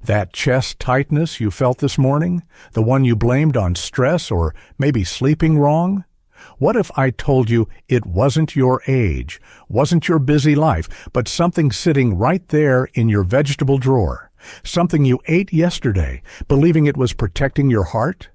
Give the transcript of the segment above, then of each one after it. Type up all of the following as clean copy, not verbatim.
That chest tightness you felt this morning, the one you blamed on stress or maybe sleeping wrong? What if I told you it wasn't your age, wasn't your busy life, but something sitting right there in your vegetable drawer, something you ate yesterday, believing it was protecting your heart?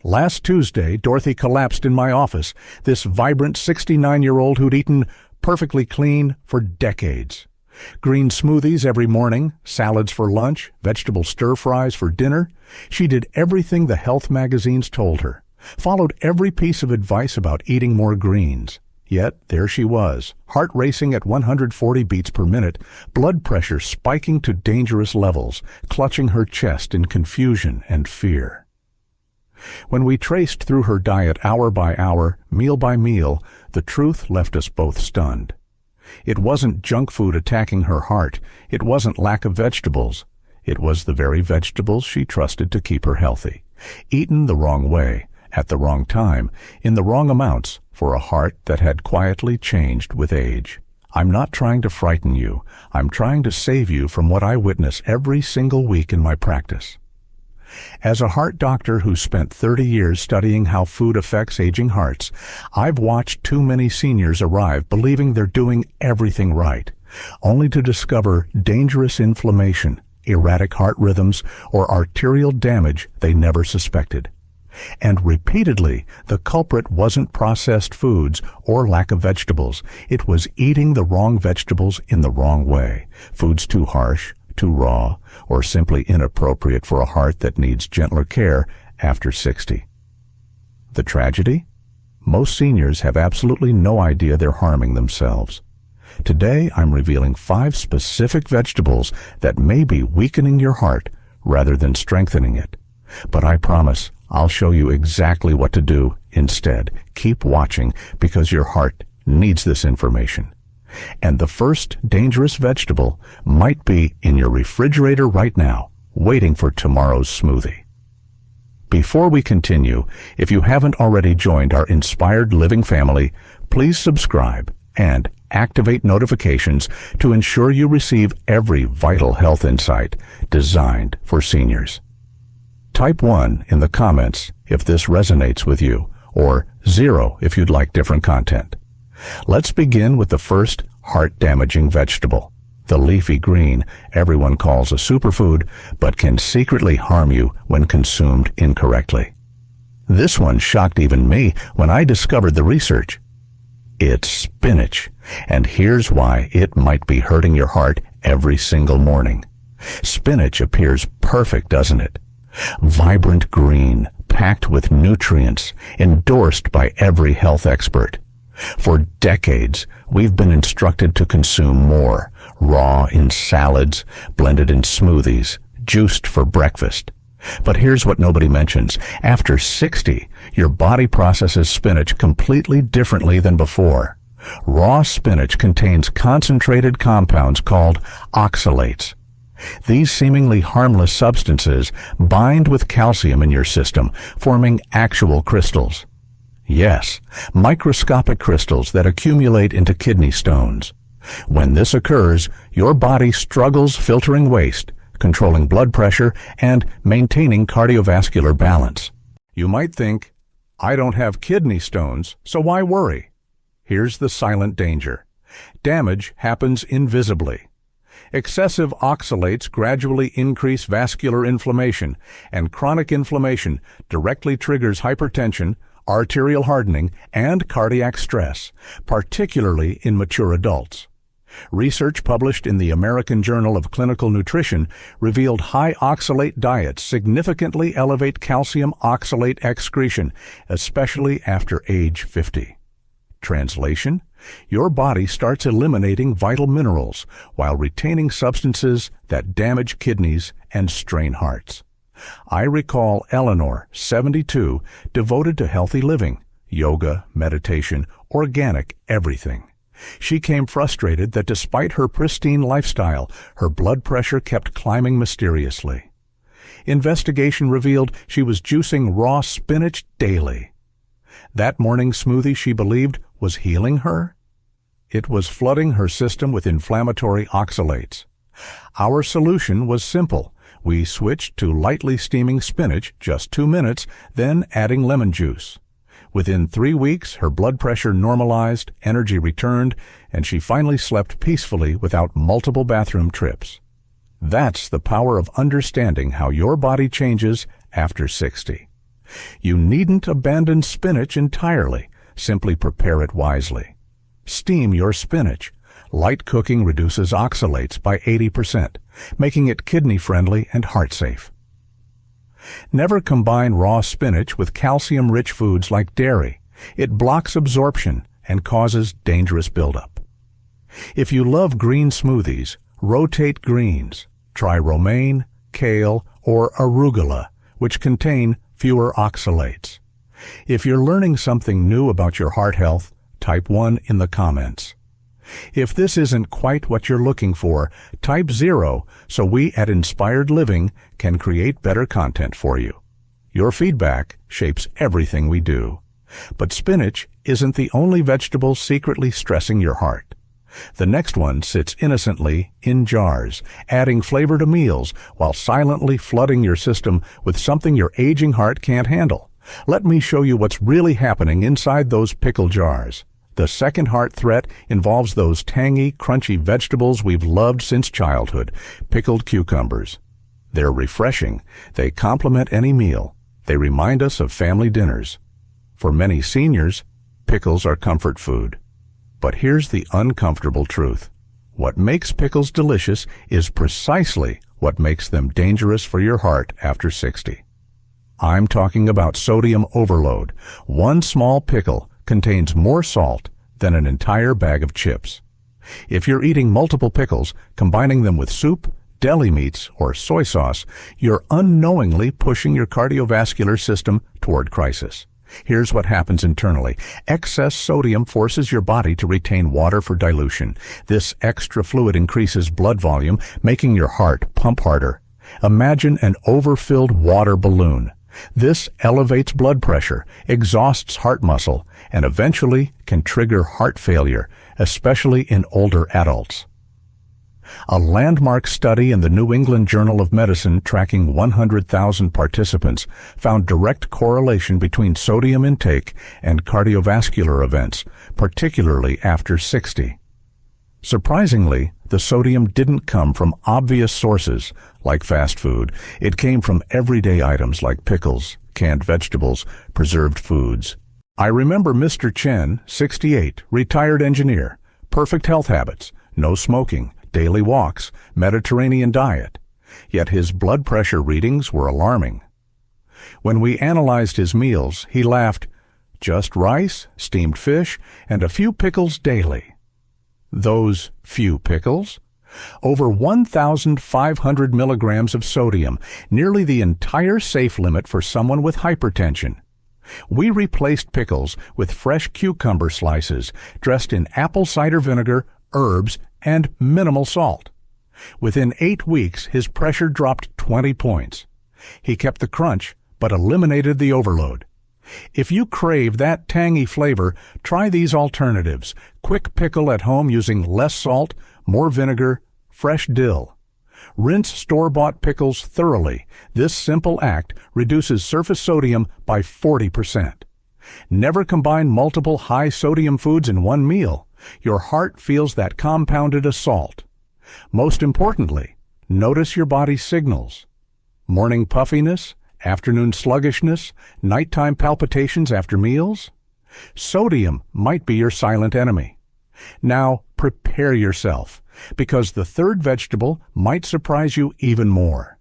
Last Tuesday, Dorothy collapsed in my office, this vibrant 69-year-old who'd eaten perfectly clean for decades. Green smoothies every morning, salads for lunch, vegetable stir-fries for dinner. She did everything the health magazines told her, followed every piece of advice about eating more greens. Yet there she was, heart racing at 140 beats per minute, blood pressure spiking to dangerous levels, clutching her chest in confusion and fear. When we traced through her diet hour by hour, meal by meal, the truth left us both stunned. It wasn't junk food attacking her heart. It wasn't lack of vegetables. It was the very vegetables she trusted to keep her healthy, eaten the wrong way, at the wrong time, in the wrong amounts, for a heart that had quietly changed with age. I'm not trying to frighten you. I'm trying to save you from what I witness every single week in my practice. As a heart doctor who spent 30 years studying how food affects aging hearts, I've watched too many seniors arrive believing they're doing everything right, only to discover dangerous inflammation, erratic heart rhythms, or arterial damage they never suspected. And repeatedly, the culprit wasn't processed foods or lack of vegetables. It was eating the wrong vegetables in the wrong way, foods too harsh, too raw, or simply inappropriate for a heart that needs gentler care after 60. The tragedy? Most seniors have absolutely no idea they're harming themselves. Today, I'm revealing 5 specific vegetables that may be weakening your heart rather than strengthening it. But I promise I'll show you exactly what to do instead. Keep watching because your heart needs this information. And the first dangerous vegetable might be in your refrigerator right now, waiting for tomorrow's smoothie. Before we continue, if you haven't already joined our Inspired Living family, please subscribe and activate notifications to ensure you receive every vital health insight designed for seniors. Type 1 in the comments if this resonates with you, or 0 if you'd like different content. Let's begin with the first heart-damaging vegetable, the leafy green everyone calls a superfood, but can secretly harm you when consumed incorrectly. This one shocked even me when I discovered the research. It's spinach, and here's why it might be hurting your heart every single morning. Spinach appears perfect, doesn't it? Vibrant green, packed with nutrients, endorsed by every health expert. For decades, we've been instructed to consume more, raw in salads, blended in smoothies, juiced for breakfast. But here's what nobody mentions. After 60, your body processes spinach completely differently than before. Raw spinach contains concentrated compounds called oxalates. These seemingly harmless substances bind with calcium in your system, forming actual crystals. Yes, microscopic crystals that accumulate into kidney stones. When this occurs, your body struggles filtering waste, controlling blood pressure, and maintaining cardiovascular balance. You might think, I don't have kidney stones, so why worry? Here's the silent danger. Damage happens invisibly. Excessive oxalates gradually increase vascular inflammation, and chronic inflammation directly triggers hypertension, arterial hardening, and cardiac stress, particularly in mature adults. Research published in the American Journal of Clinical Nutrition revealed high oxalate diets significantly elevate calcium oxalate excretion, especially after age 50. Translation: your body starts eliminating vital minerals while retaining substances that damage kidneys and strain hearts. I recall Eleanor, 72, devoted to healthy living, yoga, meditation, organic everything. She came frustrated that despite her pristine lifestyle, her blood pressure kept climbing mysteriously. Investigation revealed she was juicing raw spinach daily. That morning smoothie she believed was healing her? It was flooding her system with inflammatory oxalates. Our solution was simple. We switched to lightly steaming spinach, just 2 minutes, then adding lemon juice. Within 3 weeks, her blood pressure normalized, energy returned, and she finally slept peacefully without multiple bathroom trips. That's the power of understanding how your body changes after 60. You needn't abandon spinach entirely. Simply prepare it wisely. Steam your spinach. Light cooking reduces oxalates by 80%, making it kidney-friendly and heart-safe. Never combine raw spinach with calcium-rich foods like dairy. It blocks absorption and causes dangerous buildup. If you love green smoothies, rotate greens. Try romaine, kale, or arugula, which contain fewer oxalates. If you're learning something new about your heart health, type 1 in the comments. If this isn't quite what you're looking for, type 0 so we at Inspired Living can create better content for you. Your feedback shapes everything we do. But spinach isn't the only vegetable secretly stressing your heart. The next one sits innocently in jars, adding flavor to meals while silently flooding your system with something your aging heart can't handle. Let me show you what's really happening inside those pickle jars. The second heart threat involves those tangy, crunchy vegetables we've loved since childhood, pickled cucumbers. They're refreshing. They complement any meal. They remind us of family dinners. For many seniors, pickles are comfort food. But here's the uncomfortable truth. What makes pickles delicious is precisely what makes them dangerous for your heart after 60. I'm talking about sodium overload. One small pickle contains more salt than an entire bag of chips. If you're eating multiple pickles, combining them with soup, deli meats, or soy sauce, you're unknowingly pushing your cardiovascular system toward crisis. Here's what happens internally. Excess sodium forces your body to retain water for dilution. This extra fluid increases blood volume, making your heart pump harder. Imagine an overfilled water balloon. This elevates blood pressure, exhausts heart muscle, and eventually can trigger heart failure, especially in older adults. A landmark study in the New England Journal of Medicine tracking 100,000 participants found direct correlation between sodium intake and cardiovascular events, particularly after 60. Surprisingly, the sodium didn't come from obvious sources like fast food. It came from everyday items like pickles, canned vegetables, preserved foods. I remember Mr. Chen, 68, retired engineer, perfect health habits, no smoking, daily walks, Mediterranean diet. Yet his blood pressure readings were alarming. When we analyzed his meals, he laughed, "Just rice, steamed fish, and a few pickles daily." Those few pickles? Over 1,500 milligrams of sodium, nearly the entire safe limit for someone with hypertension. We replaced pickles with fresh cucumber slices, dressed in apple cider vinegar, herbs, and minimal salt. Within 8 weeks, his pressure dropped 20 points. He kept the crunch, but eliminated the overload. If you crave that tangy flavor, try these alternatives. Quick pickle at home using less salt, more vinegar, fresh dill. Rinse store-bought pickles thoroughly. This simple act reduces surface sodium by 40%. Never combine multiple high-sodium foods in one meal. Your heart feels that compounded assault. Most importantly, notice your body's signals. Morning puffiness, afternoon sluggishness, nighttime palpitations after meals. Sodium might be your silent enemy. Now prepare yourself, because the third vegetable might surprise you even more.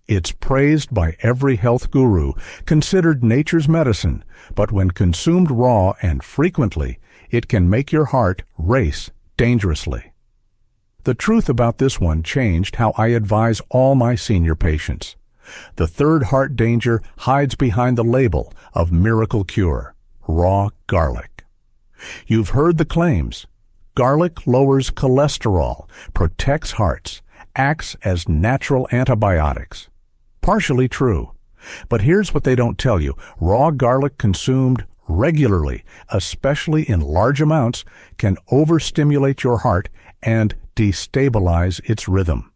It's praised by every health guru, considered nature's medicine, but when consumed raw and frequently, it can make your heart race dangerously. The truth about this one changed how I advise all my senior patients. The third heart danger hides behind the label of miracle cure, raw garlic. You've heard the claims. Garlic lowers cholesterol, protects hearts, acts as natural antibiotics. Partially true. But here's what they don't tell you. Raw garlic consumed regularly, especially in large amounts, can overstimulate your heart and destabilize its rhythm.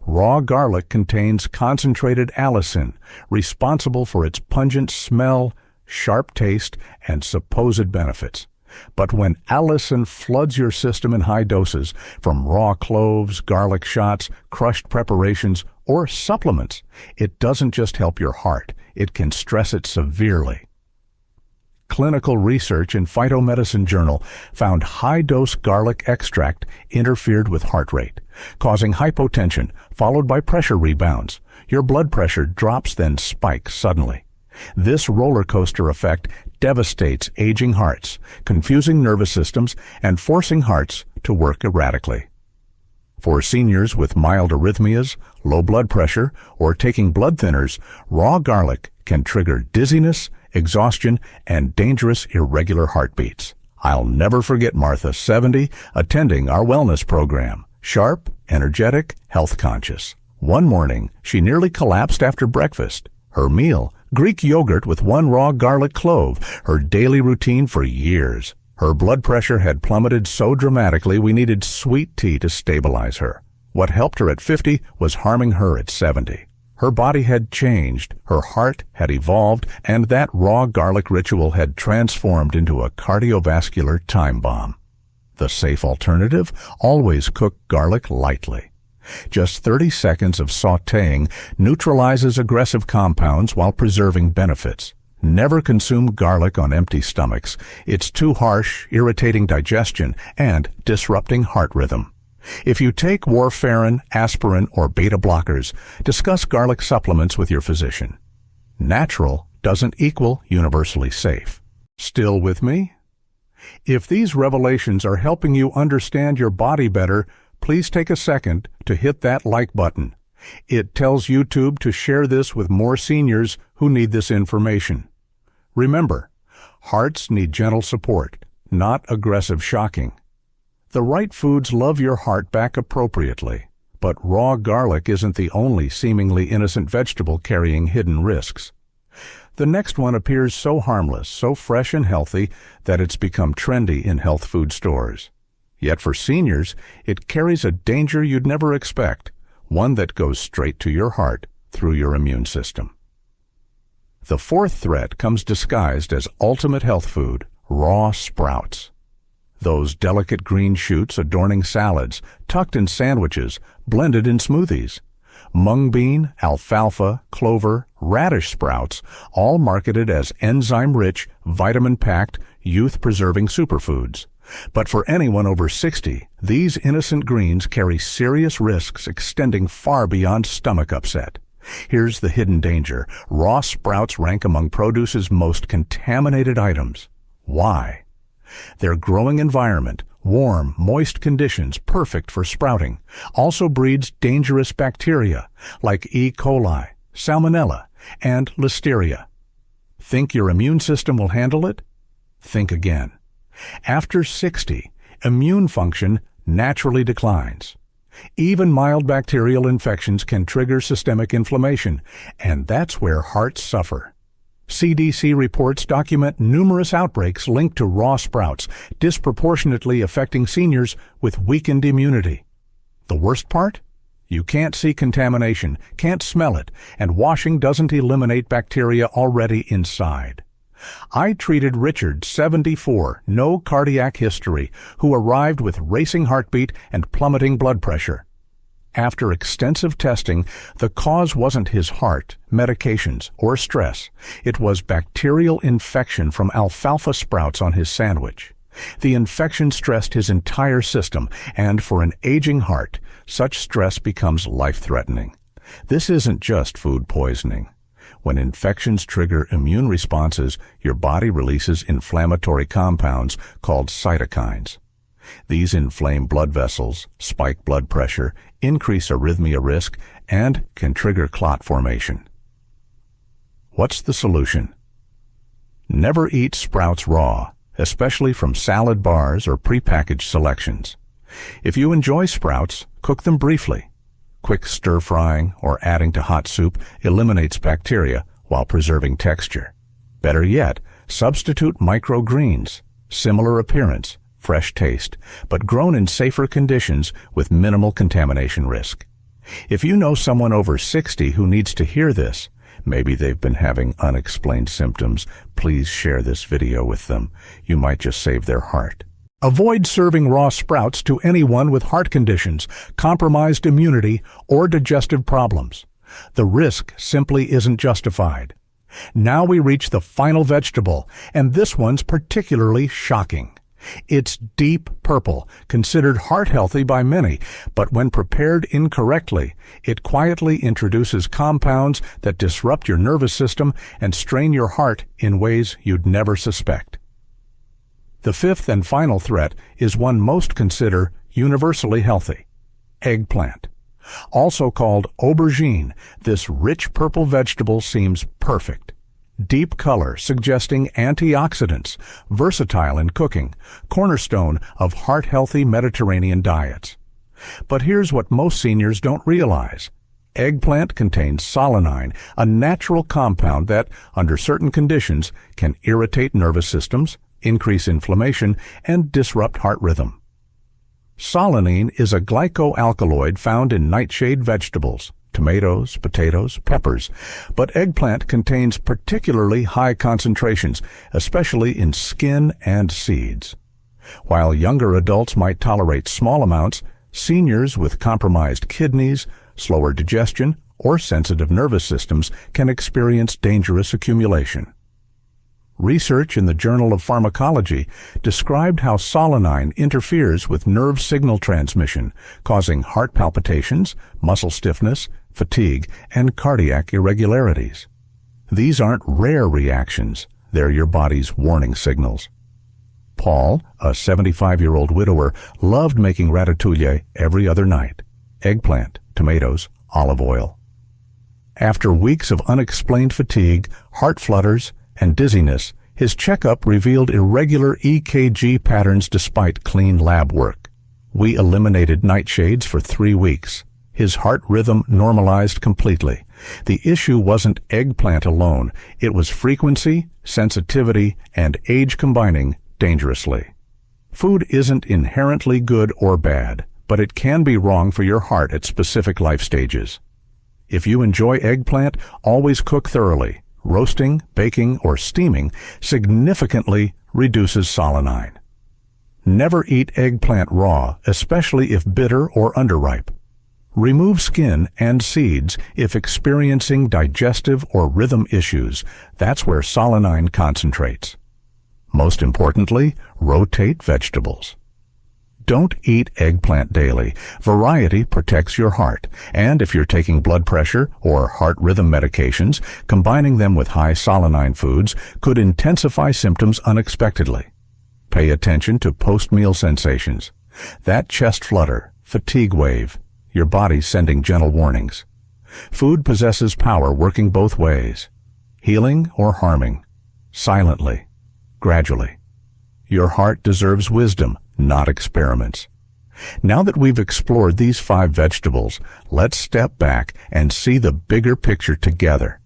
Raw garlic contains concentrated allicin, responsible for its pungent smell, sharp taste, and supposed benefits. But when allicin floods your system in high doses from raw cloves, garlic shots, crushed preparations, or supplements, it doesn't just help your heart, it can stress it severely. Clinical research in Phytomedicine Journal found high-dose garlic extract interfered with heart rate, causing hypotension followed by pressure rebounds. Your blood pressure drops then spikes suddenly. This roller coaster effect devastates aging hearts, confusing nervous systems, and forcing hearts to work erratically. For seniors with mild arrhythmias, low blood pressure, or taking blood thinners, raw garlic can trigger dizziness, exhaustion, and dangerous irregular heartbeats. I'll never forget Martha, 70, attending our wellness program. Sharp, energetic, health conscious. One morning, she nearly collapsed after breakfast. Her meal, Greek yogurt with 1 raw garlic clove, her daily routine for years. Her blood pressure had plummeted so dramatically we needed sweet tea to stabilize her. What helped her at 50 was harming her at 70. Her body had changed, her heart had evolved, and that raw garlic ritual had transformed into a cardiovascular time bomb. The safe alternative? Always cook garlic lightly. Just 30 seconds of sautéing neutralizes aggressive compounds while preserving benefits. Never consume garlic on empty stomachs. It's too harsh, irritating digestion, and disrupting heart rhythm. If you take warfarin, aspirin, or beta blockers, discuss garlic supplements with your physician. Natural doesn't equal universally safe. Still with me? If these revelations are helping you understand your body better, please take a second to hit that like button. It tells YouTube to share this with more seniors who need this information. Remember, hearts need gentle support, not aggressive shocking. The right foods love your heart back appropriately, but raw garlic isn't the only seemingly innocent vegetable carrying hidden risks. The next one appears so harmless, so fresh and healthy that it's become trendy in health food stores. Yet for seniors, it carries a danger you'd never expect, one that goes straight to your heart through your immune system. The fourth threat comes disguised as ultimate health food, raw sprouts. Those delicate green shoots adorning salads, tucked in sandwiches, blended in smoothies. Mung bean, alfalfa, clover, radish sprouts, all marketed as enzyme-rich, vitamin-packed, youth-preserving superfoods. But for anyone over 60, these innocent greens carry serious risks extending far beyond stomach upset. Here's the hidden danger. Raw sprouts rank among produce's most contaminated items. Why? Their growing environment, warm, moist conditions perfect for sprouting, also breeds dangerous bacteria like E. coli, salmonella, and listeria. Think your immune system will handle it? Think again. After 60, immune function naturally declines. Even mild bacterial infections can trigger systemic inflammation, and that's where hearts suffer. CDC reports document numerous outbreaks linked to raw sprouts, disproportionately affecting seniors with weakened immunity. The worst part? You can't see contamination, can't smell it, and washing doesn't eliminate bacteria already inside. I treated Richard, 74, no cardiac history, who arrived with racing heartbeat and plummeting blood pressure. After extensive testing, the cause wasn't his heart, medications, or stress. It was bacterial infection from alfalfa sprouts on his sandwich. The infection stressed his entire system, and for an aging heart, such stress becomes life-threatening. This isn't just food poisoning. When infections trigger immune responses, your body releases inflammatory compounds called cytokines. These inflame blood vessels, spike blood pressure, increase arrhythmia risk, and can trigger clot formation. What's the solution? Never eat sprouts raw, especially from salad bars or prepackaged selections. If you enjoy sprouts, cook them briefly. Quick stir-frying or adding to hot soup eliminates bacteria while preserving texture. Better yet, substitute microgreens, similar appearance, fresh taste, but grown in safer conditions with minimal contamination risk. If you know someone over 60 who needs to hear this, maybe they've been having unexplained symptoms, please share this video with them. You might just save their heart. Avoid serving raw sprouts to anyone with heart conditions, compromised immunity, or digestive problems. The risk simply isn't justified. Now we reach the final vegetable, and this one's particularly shocking. It's deep purple, considered heart-healthy by many, but when prepared incorrectly, it quietly introduces compounds that disrupt your nervous system and strain your heart in ways you'd never suspect. The fifth and final threat is one most consider universally healthy: eggplant. Also called aubergine, this rich purple vegetable seems perfect. Deep color suggesting antioxidants, versatile in cooking, cornerstone of heart-healthy Mediterranean diets. But here's what most seniors don't realize. Eggplant contains solanine, a natural compound that, under certain conditions, can irritate nervous systems, increase inflammation, and disrupt heart rhythm. Solanine is a glycoalkaloid found in nightshade vegetables, tomatoes, potatoes, peppers, but eggplant contains particularly high concentrations, especially in skin and seeds. While younger adults might tolerate small amounts, seniors with compromised kidneys, slower digestion, or sensitive nervous systems can experience dangerous accumulation. Research in the Journal of Pharmacology described how solanine interferes with nerve signal transmission, causing heart palpitations, muscle stiffness, fatigue, and cardiac irregularities. These aren't rare reactions, they're your body's warning signals. Paul, a 75-year-old widower, loved making ratatouille every other night: eggplant, tomatoes, olive oil. After weeks of unexplained fatigue, heart flutters, and dizziness, his checkup revealed irregular EKG patterns despite clean lab work. We eliminated nightshades for 3 weeks. His heart rhythm normalized completely. The issue wasn't eggplant alone. It was frequency, sensitivity, and age combining dangerously. Food isn't inherently good or bad, but it can be wrong for your heart at specific life stages. If you enjoy eggplant, always cook thoroughly. Roasting, baking, or steaming significantly reduces solanine. Never eat eggplant raw, especially if bitter or underripe. Remove skin and seeds if experiencing digestive or rhythm issues. That's where solanine concentrates. Most importantly, rotate vegetables. Don't eat eggplant daily. Variety protects your heart, and if you're taking blood pressure or heart rhythm medications, combining them with high solanine foods could intensify symptoms unexpectedly. Pay attention to post-meal sensations. That chest flutter, fatigue wave, your body sending gentle warnings. Food possesses power working both ways, healing or harming, silently, gradually. Your heart deserves wisdom, not experiments. Now that we've explored these 5 vegetables, let's step back and see the bigger picture together.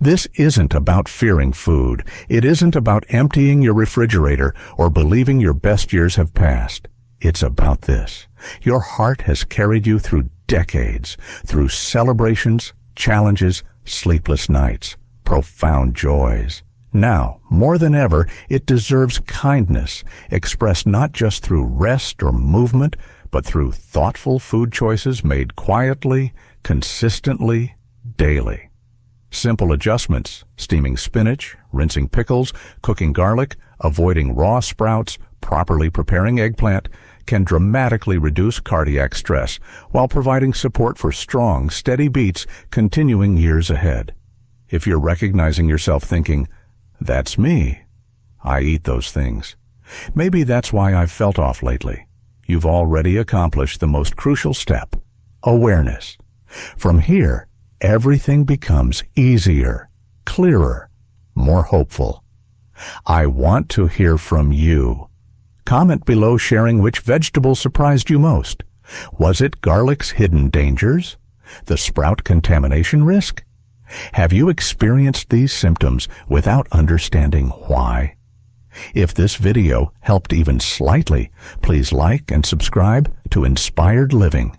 This isn't about fearing food. It isn't about emptying your refrigerator or believing your best years have passed. It's about this. Your heart has carried you through decades, through celebrations, challenges, sleepless nights, profound joys. Now, more than ever, it deserves kindness, expressed not just through rest or movement, but through thoughtful food choices made quietly, consistently, daily. Simple adjustments: steaming spinach, rinsing pickles, cooking garlic, avoiding raw sprouts, properly preparing eggplant, can dramatically reduce cardiac stress while providing support for strong, steady beats continuing years ahead. If you're recognizing yourself thinking, "That's me. I eat those things," maybe that's why I've felt off lately. You've already accomplished the most crucial step: awareness. From here, everything becomes easier, clearer, more hopeful. I want to hear from you. Comment below sharing which vegetable surprised you most. Was it garlic's hidden dangers? The sprout contamination risk? Have you experienced these symptoms without understanding why? If this video helped even slightly, please like and subscribe to Inspired Living.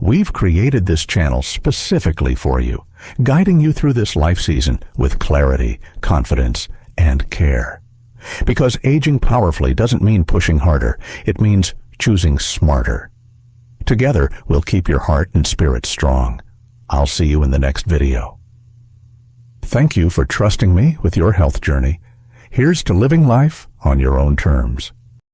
We've created this channel specifically for you, guiding you through this life season with clarity, confidence, and care. Because aging powerfully doesn't mean pushing harder, it means choosing smarter. Together, we'll keep your heart and spirit strong. I'll see you in the next video. Thank you for trusting me with your health journey. Here's to living life on your own terms.